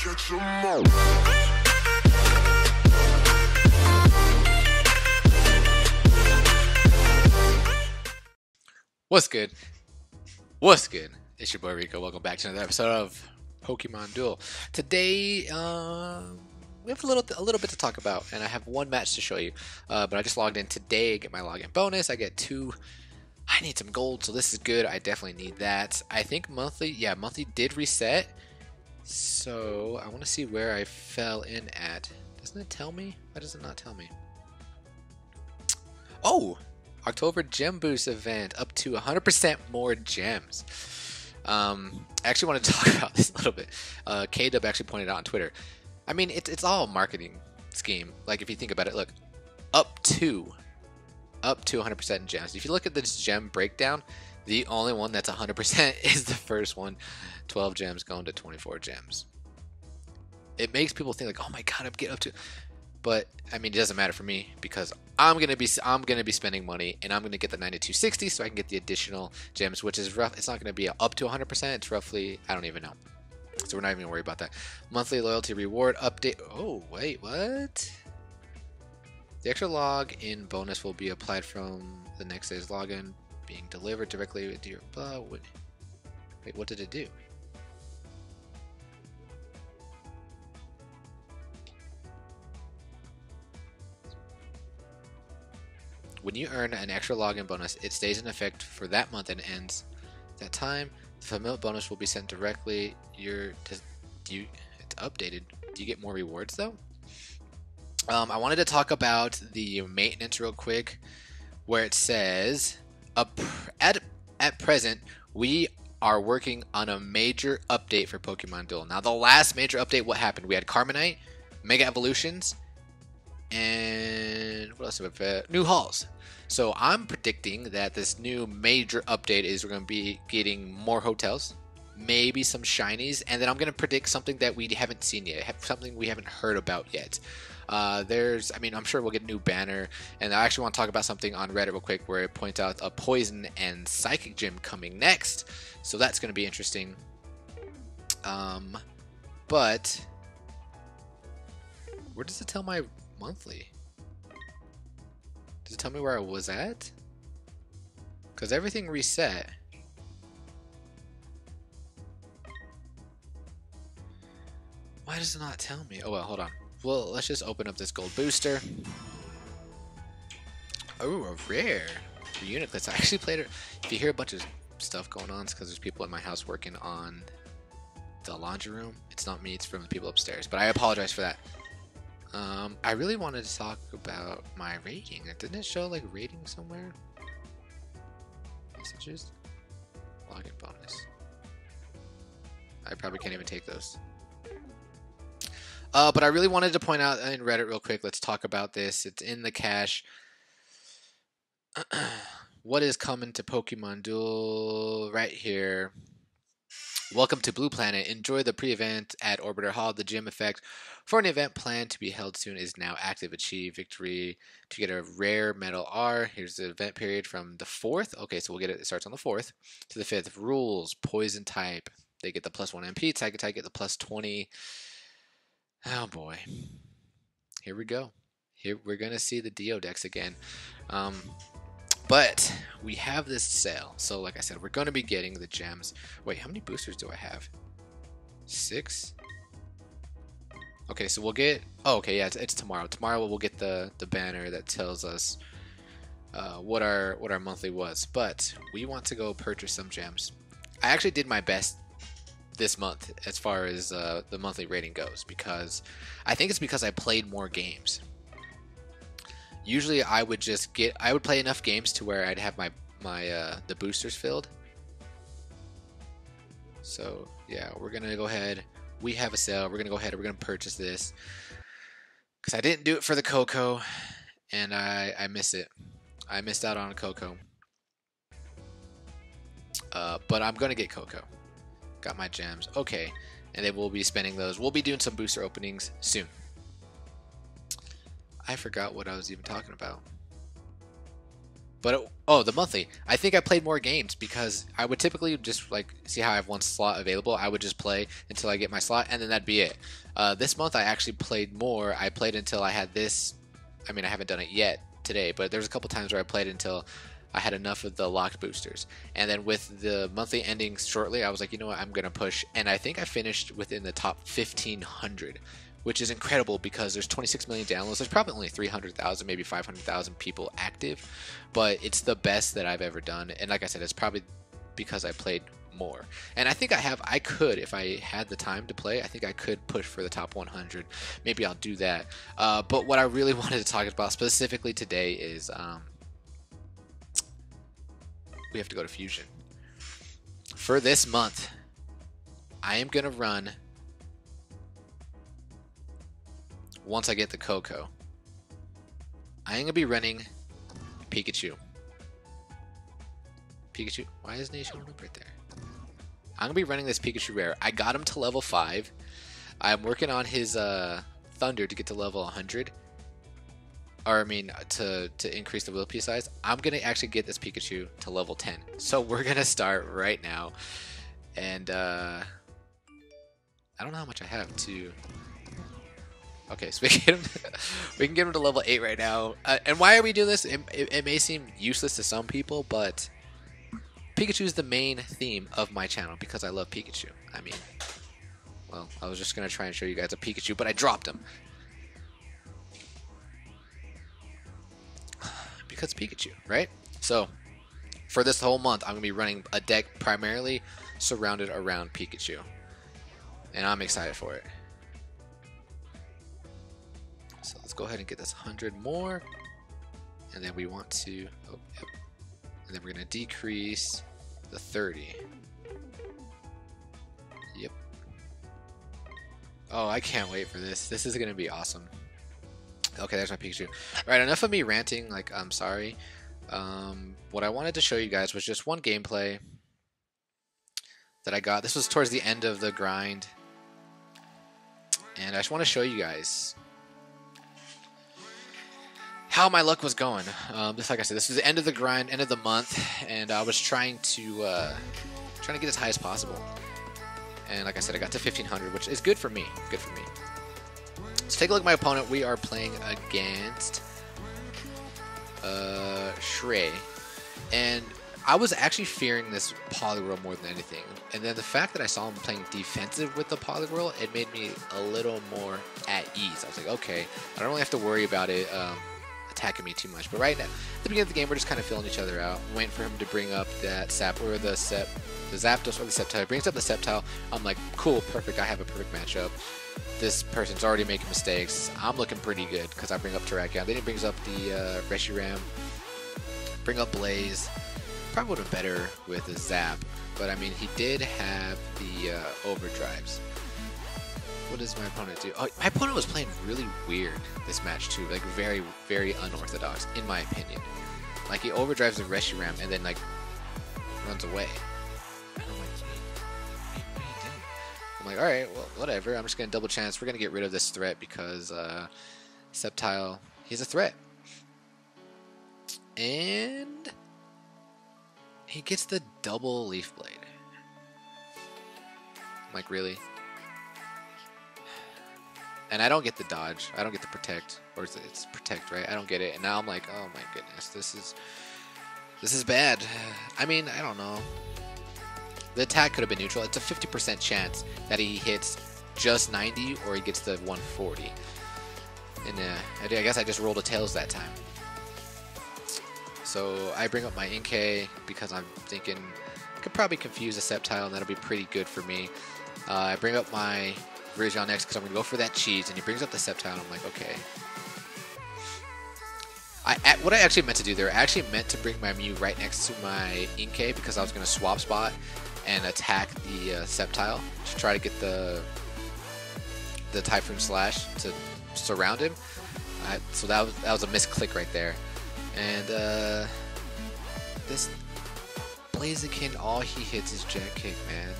Catch 'em all. What's good? What's good? It's your boy Rico. Welcome back to another episode of Pokemon Duel. Today, we have a little bit to talk about, and I have one match to show you. But I just logged in today. Get my login bonus. I get 2. I need some gold, so this is good. I definitely need that. I think monthly, yeah, monthly did reset. So I want to see where I fell in at. Doesn't it tell me? Why does it not tell me? Oh! October Gem Boost event, up to 100% more gems. I actually want to talk about this a little bit. K-Dub actually pointed out on Twitter. I mean, it's all a marketing scheme. Like, if you think about it, look, up to 100% in gems. If you look at this gem breakdown, the only one that's 100% is the first one. 12 gems going to 24 gems. It makes people think like, oh my god, I'm getting up to... But I mean, it doesn't matter for me because I'm gonna be spending money, and I'm gonna get the 9260 so I can get the additional gems, which is rough. It's not gonna be up to 100%. It's roughly, I don't even know. So we're not even gonna worry about that. Monthly loyalty reward update. Oh wait, what? The extra log-in bonus will be applied from the next day's login, being delivered directly to your. Wait, what did it do? When you earn an extra login bonus, it stays in effect for that month and ends that time. The fulfillment bonus will be sent directly. It's updated. Do you get more rewards though? I wanted to talk about the maintenance real quick, where it says, at present, we are working on a major update for Pokemon Duel. Now, the last major update, what happened? We had Carbonite, Mega Evolutions, and what else have we had? New halls. So I'm predicting that this new major update is we're going to be getting more hotels, maybe some shinies, and then I'm going to predict something that we haven't seen yet, something we haven't heard about yet. I'm sure we'll get a new banner, and I actually want to talk about something on Reddit real quick where it points out a Poison and Psychic Gym coming next, so that's going to be interesting. But where does it tell my monthly? Does it tell me where I was at? Because everything reset. Why does it not tell me? Oh well, hold on. Well, let's just open up this gold booster. Oh, a rare Uniclits. I actually played it. If you hear a bunch of stuff going on, it's because there's people in my house working on the laundry room. It's not me, it's from the people upstairs. But I apologize for that. I really wanted to talk about my rating. Didn't it show like rating somewhere? Messages? Login bonus. I probably can't even take those. But I really wanted to point out in Reddit real quick. Let's talk about this. It's in the cache. What is coming to Pokemon Duel right here? Welcome to Blue Planet. Enjoy the pre-event at Orbiter Hall. The gym effect for an event planned to be held soon is now active. Achieve victory to get a rare Metal R. Here's the event period from the 4th. Okay, so we'll get it. It starts on the 4th to the 5th. Rules: Poison type. They get the +1 MP. Psychic type get the +20. Oh boy. Here we go. Here we're gonna see the Deodex again. But we have this sale. So like I said, we're gonna be getting the gems. Wait, how many boosters do I have? 6? Okay, so we'll get... Oh, okay, yeah, it's tomorrow. Tomorrow we'll get the banner that tells us what our monthly was. But we want to go purchase some gems. I actually did my best this month as far as the monthly rating goes, because I think it's because I played more games. Usually I would play enough games to where I'd have the boosters filled. So yeah, we're gonna go ahead. We have a sale. We're gonna go ahead and we're gonna purchase this because I didn't do it for the Coco, and I miss it. I missed out on a Coco. But I'm gonna get Coco. Got my gems. Okay, and then we'll be spending those. We'll be doing some booster openings soon. I forgot what I was even talking about. But oh, the monthly. I think I played more games because I would typically just like see how I have one slot available. I would just play until I get my slot, and then that'd be it. This month I actually played more. I played until I had this. I mean, I haven't done it yet today, but there's a couple times where I played until I had enough of the locked boosters. And then with the monthly ending shortly, I was like, you know what, I'm gonna push. And I think I finished within the top 1,500. Which is incredible because there's 26 million downloads. There's probably only 300,000, maybe 500,000 people active, but it's the best that I've ever done. And like I said, it's probably because I played more. And I think I could, if I had the time to play, I think I could push for the top 100. Maybe I'll do that. But what I really wanted to talk about specifically today is we have to go to Fusion. For this month, I am going to run, once I get the Coco, I am going to be running Pikachu. Pikachu, why isn't he showing up right there? I'm going to be running this Pikachu rare. I got him to level 5. I'm working on his Thunder to get to level 100. Or I mean, to increase the Will-P size. I'm going to actually get this Pikachu to level 10. So we're going to start right now. And I don't know how much I have to... Okay, so we can get him to level 8 right now. And why are we doing this? It may seem useless to some people, but Pikachu is the main theme of my channel because I love Pikachu. I mean, well, I was just going to try and show you guys a Pikachu, but I dropped him. Because Pikachu, right? So, for this whole month, I'm going to be running a deck primarily surrounded around Pikachu. And I'm excited for it. So let's go ahead and get this 100 more, and then we want to, oh, yep. And then we're going to decrease the 30. Yep. Oh, I can't wait for this. This is going to be awesome. Okay, there's my Pikachu. Alright, enough of me ranting, like, I'm sorry. What I wanted to show you guys was just one gameplay that I got. This was towards the end of the grind, and I just want to show you guys how my luck was going. Just like I said, this was the end of the grind, end of the month, and I was trying to get as high as possible. And like I said, I got to 1,500, which is good for me. Good for me. Let's take a look at my opponent. We are playing against Shrey, and I was actually fearing this Poliwhirl more than anything. And then the fact that I saw him playing defensive with the Poliwhirl, it made me a little more at ease. I was like, okay, I don't really have to worry about it attacking me too much. But right now, at the beginning of the game, we're just kind of filling each other out. I'm waiting for him to bring up that Sap or the Zapdos or the Sceptile. He brings up the Sceptile. I'm like, cool, perfect. I have a perfect matchup. This person's already making mistakes. I'm looking pretty good because I bring up Terrakion. Then he brings up the Reshiram. Bring up Blaze. Probably would have been better with a Zap, but I mean, he did have the Overdrives. What does my opponent do? Oh, my opponent was playing really weird this match too, like very, very unorthodox, in my opinion. Like he overdrives the Reshiram and then like runs away. And I'm like, what are you doing? I'm like, all right, well, whatever. I'm just gonna double chance. We're gonna get rid of this threat because Sceptile, he's a threat, and he gets the double Leaf Blade. I'm like, really? And I don't get the dodge. I don't get the protect. Or it's protect, right? I don't get it. And now I'm like, oh my goodness, this is bad. I mean, I don't know. The attack could have been neutral. It's a 50% chance that he hits just 90 or he gets the 140. And I guess I just rolled a tails that time. So I bring up my Inkay because I'm thinking I could probably confuse a Sceptile and that'll be pretty good for me. I bring up my Virizion next because I'm going to go for that cheese, and he brings up the Sceptile, and I'm like, okay. What I actually meant to do there, I actually meant to bring my Mew right next to my Inkay because I was going to swap spot and attack the Sceptile to try to get the Typhoon Slash to surround him. So that was a misclick right there. And this Blaziken, all he hits is Jet Kick, man.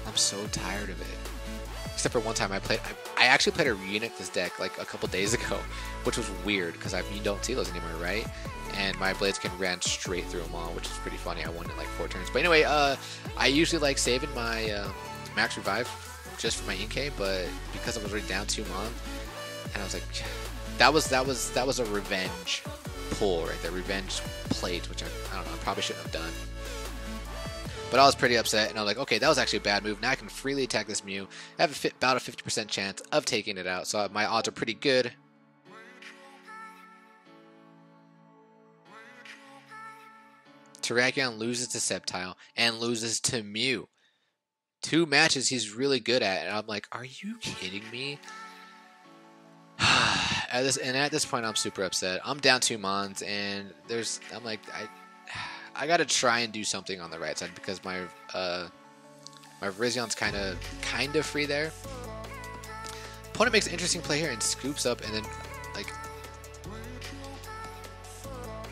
I'm so tired of it. Except for one time I actually played a Renekton deck like a couple days ago, which was weird because you don't see those anymore, right? And my Blaziken ran straight through them all, which is pretty funny. I won in like 4 turns. But anyway, I usually like saving my max revive just for my Inkay, but because I was already down 2 mon, and I was like, that was a revenge pull right there, revenge plate, which I don't know, I probably shouldn't have done. But I was pretty upset, and I was like, okay, that was actually a bad move. Now I can freely attack this Mew. I have about a 50% chance of taking it out, so my odds are pretty good. Terrakion loses to Sceptile and loses to Mew. 2 matches he's really good at, and I'm like, are you kidding me? At this point, I'm super upset. I'm down 2 mons, and I'm like, I gotta try and do something on the right side because my Virizion kind of free there. Opponent makes an interesting play here and scoops up, and then like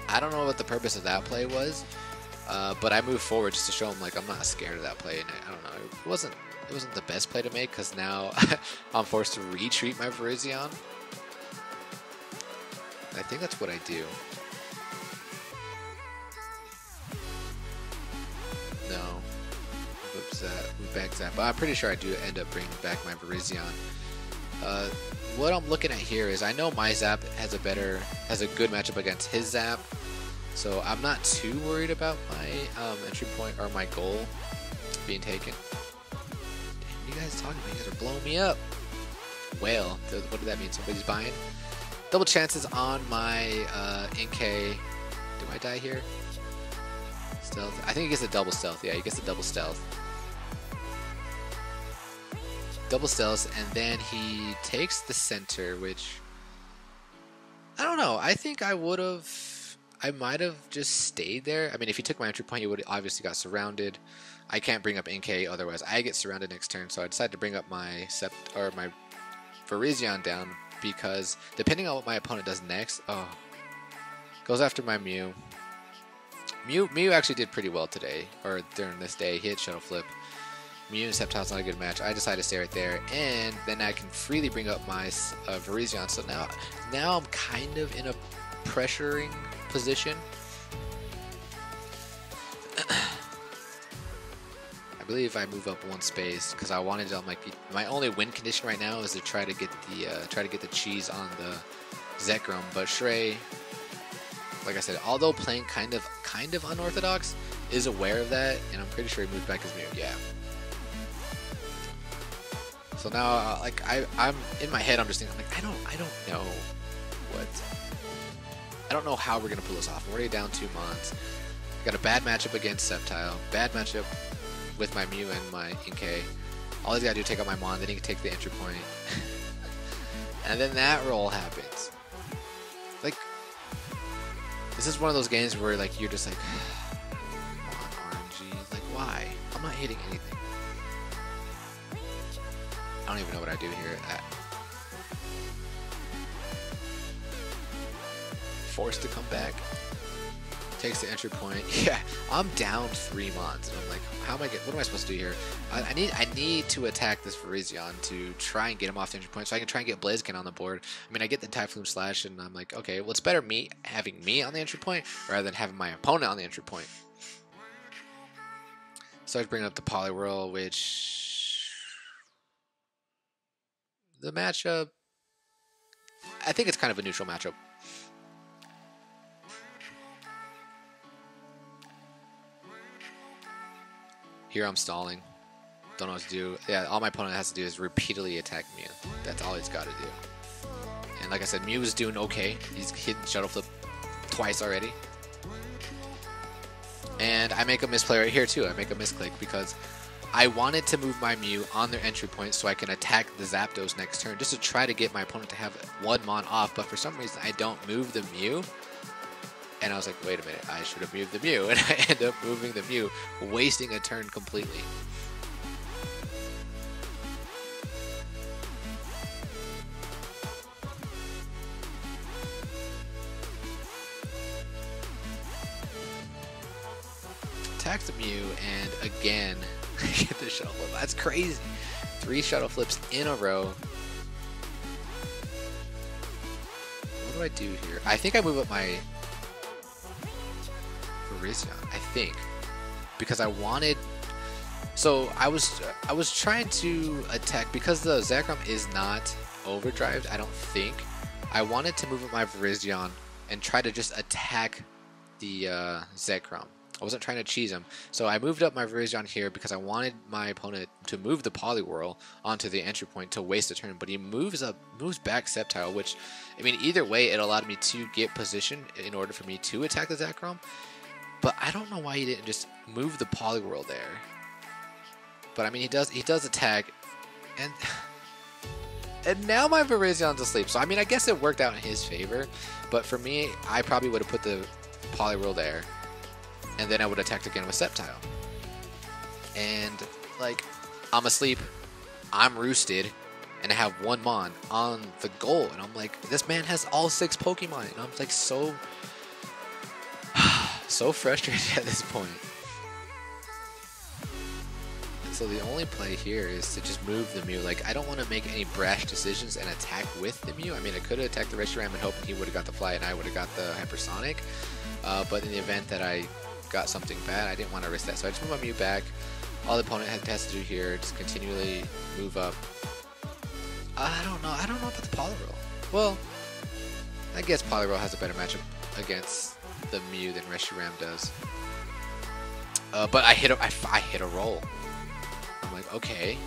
I don't know what the purpose of that play was, but I moved forward just to show him like I'm not scared of that play, and I don't know, it wasn't the best play to make because now I'm forced to retreat my Virizion. I think that's what I do. No. Move back Zap. But I'm pretty sure I do end up bringing back my Virizion. What I'm looking at here is I know my Zap has a good matchup against his Zap. So I'm not too worried about my entry point or my goal being taken. Damn, what are you guys talking about? You guys are blowing me up. Whale. What did that mean? Somebody's buying? Double chances on my Inkay. Do I die here? Stealth. I think he gets a double stealth. Yeah, he gets a double stealth. Double stealth, and then he takes the center, which I don't know. I think I might have just stayed there. I mean, if he took my entry point, he would obviously got surrounded. I can't bring up Inkay, otherwise I get surrounded next turn. So I decided to bring up my my Virizion down because depending on what my opponent does next, goes after my Mew. Mew actually did pretty well today, or during this day. He hit Shuttle Flip. Mew and Sceptile's not a good match. I decided to stay right there, and then I can freely bring up my Virizion. So now I'm kind of in a pressuring position. I believe I move up 1 space because I wanted to. My only win condition right now is to try to get the cheese on the Zekrom, but Shrey, like I said, although playing kind of unorthodox, is aware of that, and I'm pretty sure he moved back his Mew. Yeah. So now, I'm in my head, I'm just thinking, I don't know I don't know how we're gonna pull this off. I'm already down 2 mons. Got a bad matchup against Sceptile. Bad matchup with my Mew and my Inkay. All he's gotta do is take out my Mon, then he can take the entry point. And then that roll happens. Like, this is one of those games where you're just like, come on, RNG. Like, why? I'm not hitting anything. I don't even know what I do here. Forced to come back. Takes the entry point. Yeah, I'm down 3 mons, and I'm like, what am I supposed to do here? I need to attack this Virizion to try and get him off the entry point, so I can try and get Blaziken on the board. I mean, I get the Typhoon Slash, and I'm like, okay, well, it's better having me on the entry point rather than having my opponent on the entry point. So I was bringing up the Poliwhirl, which the matchup, I think it's kind of a neutral matchup. Here I'm stalling. Don't know what to do. Yeah, all my opponent has to do is repeatedly attack Mew. That's all he's got to do. And like I said, Mew is doing okay. He's hit Shuttle Flip twice already. And I make a misplay right here too. I make a misclick because I wanted to move my Mew on their entry point so I can attack the Zapdos next turn just to try to get my opponent to have 1 mon off. But for some reason, I don't move the Mew. And I was like, wait a minute, I should have moved the Mew. And I end up moving the Mew, wasting a turn completely. Attack the Mew, and again, get the Shuttle Flip. That's crazy. 3 shuttle flips in a row. What do I do here? I think I move up my Virizion, I think. Because I wanted... So I was trying to attack, because the Zekrom is not overdrived, I don't think. I wanted to move up my Virizion and try to just attack the Zekrom. I wasn't trying to cheese him. So I moved up my Virizion here because I wanted my opponent to move the Poliwhirl onto the entry point to waste a turn. But he moves back Sceptile, which, I mean, either way, it allowed me to get position in order for me to attack the Zekrom. But I don't know why he didn't just move the Poliwhirl there. But I mean, he does attack, and now my Virizion's asleep. So I mean, I guess it worked out in his favor. But for me, I probably would have put the Poliwhirl there, and then I would have attacked again with Sceptile. And like, I'm asleep, I'm roosted, and I have 1 Mon on the goal, and I'm like, this man has all 6 Pokemon, and I'm like so frustrated at this point. So the only play here is to just move the Mew. Like, I don't want to make any brash decisions and attack with the Mew. I mean, I could have attacked the Reshiram and hoping he would have got the Fly and I would have got the Hypersonic. But in the event that I got something bad, I didn't want to risk that. So I just moved my Mew back. All the opponent has to do here is continually move up. I don't know about the Poliwhirl. Well, I guess Poliwhirl has a better matchup against the Mew than Reshiram does. But I hit a roll. I'm like, okay.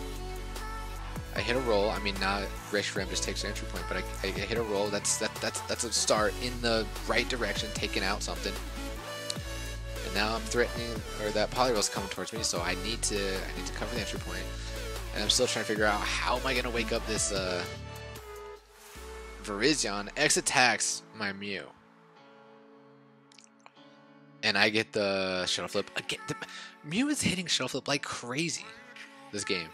I hit a roll. I mean, now Reshiram just takes an entry point, but I hit a roll. That's a start in the right direction, taking out something. And now I'm threatening, or that Poliwhirl's coming towards me, so I need to cover the entry point. And I'm still trying to figure out how am I gonna wake up this Virizion. X attacks my Mew, and I get the Shuttle Flip again. The Mew is hitting Shuttle Flip like crazy this game.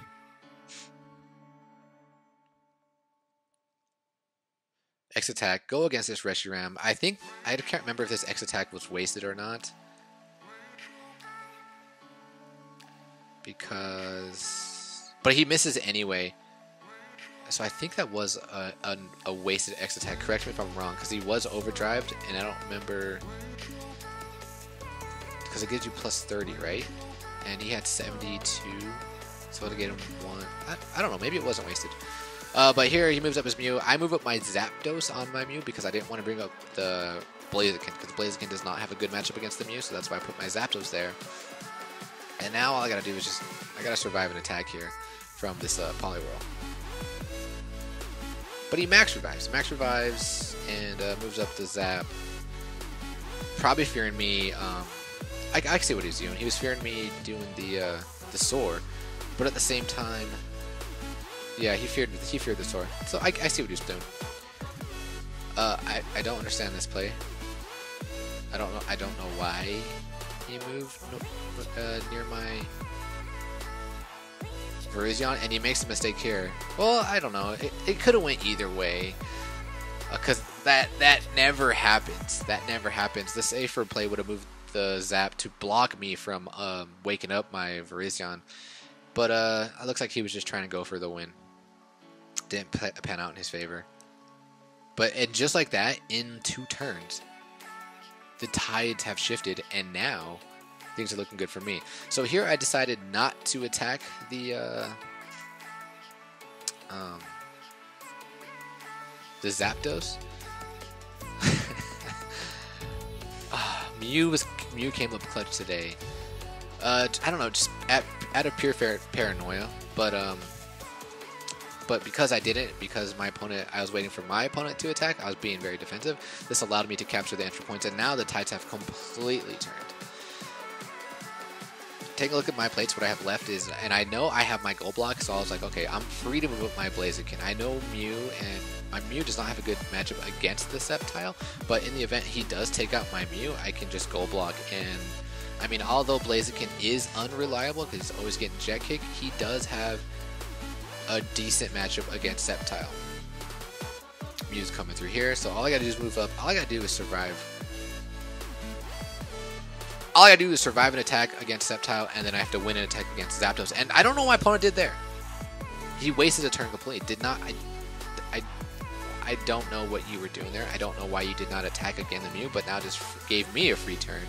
X attack, go against this Reshiram. I can't remember if this X attack was wasted or not, but he misses anyway. So I think that was a wasted X attack. Correct me if I'm wrong, because he was overdrived, and I don't remember, because it gives you plus 30, right? And he had 72, so to get him 1. I don't know, maybe it wasn't wasted. But here he moves up his Mew. I move up my Zapdos on my Mew because I didn't want to bring up the Blaziken, because Blaziken does not have a good matchup against the Mew, so that's why I put my Zapdos there. And now all I gotta do is I gotta survive an attack here from this Poliwhirl. But he max revives, and moves up the Zap. Probably fearing me. I can see what he was doing. He was fearing me doing the Soar, but at the same time, yeah, he feared the Soar. So I see what he was doing. I don't understand this play. I don't know why he moved near my Virizion, and he makes a mistake here. Well, I don't know. It could have went either way, because that never happens. That never happens. The safer play would have moved the Zap to block me from waking up my Virizion, but it looks like he was just trying to go for the win. Didn't pan out in his favor. And just like that, in 2 turns, the tides have shifted, and now things are looking good for me. So here I decided not to attack the Zapdos. Mew came up clutch today. I don't know, just out of pure paranoia, but because I didn't, because I was waiting for my opponent to attack, I was being very defensive. This allowed me to capture the entry points, and now the tides have completely turned. Take a look at my plates. What I have left is, and I know I have my goal block, so I was like, okay, I'm free to move up my Blaziken. I know Mew, and my Mew does not have a good matchup against the Sceptile, but in the event he does take out my Mew, I can just goal block. And I mean, although Blaziken is unreliable because he's always getting Jet Kick, he does have a decent matchup against Sceptile. Mew's coming through here, so all I gotta do is move up. All I gotta do is survive. All I gotta do is survive an attack against Sceptile, and then I have to win an attack against Zapdos. And I don't know what my opponent did there. He wasted a turn completely. Did not. I don't know what you were doing there. I don't know why you did not attack again the Mew, but now just gave me a free turn.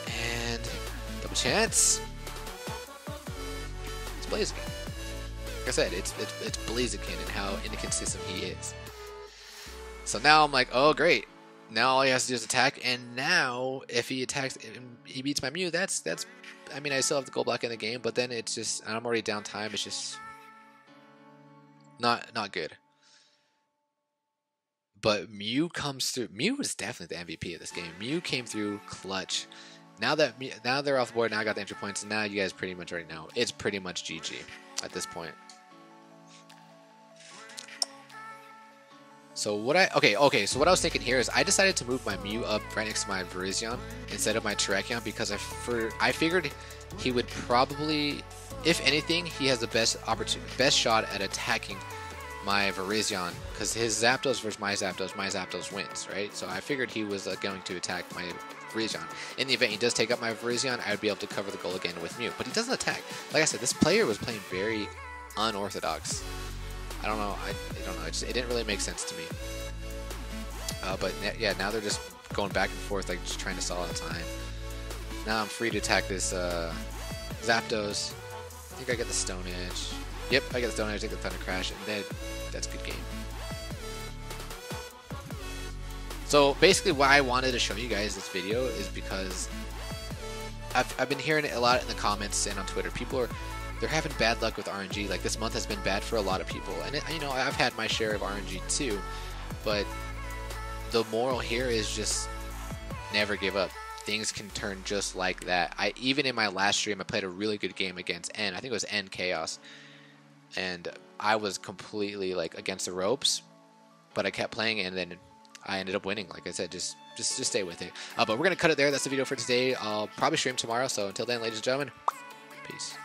And double chance. It's Blaziken. Like I said, it's Blaziken and how inconsistent he is. So now I'm like, oh great. Now all he has to do is attack, and now if he attacks and he beats my Mew, that's I mean, I still have the gold block in the game, but then it's just, I'm already down time. It's just not good. But Mew comes through. Mew is definitely the MVP of this game. Mew came through clutch. Now they're off the board. Now I got the entry points, and now you guys pretty much already know it's pretty much GG at this point. So what So what I was thinking here is I decided to move my Mew up right next to my Virizion instead of my Terrakion because I figured he would probably, if anything, he has the best shot at attacking my Virizion because his Zapdos versus my Zapdos wins, right? So I figured he was going to attack my Virizion. In the event he does take up my Virizion, I would be able to cover the goal again with Mew. But he doesn't attack. Like I said, this player was playing very unorthodox. I don't know. I don't know. It didn't really make sense to me. But yeah, now they're just going back and forth, like just trying to stall out time. Now I'm free to attack this Zapdos. I think I get the Stone Edge. Yep, I get the Stone Edge, take the Thunder Crash, and then that's a good game. So basically why I wanted to show you guys this video is because I've been hearing it a lot in the comments and on Twitter. People they're having bad luck with RNG. Like this month has been bad for a lot of people, and you know, I've had my share of RNG too. But the moral here is just never give up. Things can turn just like that. Even in my last stream, I played a really good game against N. I think it was N Chaos, and I was completely like against the ropes, but I kept playing, and then I ended up winning. Like I said, just stay with it. But we're gonna cut it there. That's the video for today. I'll probably stream tomorrow. So until then, ladies and gentlemen, peace.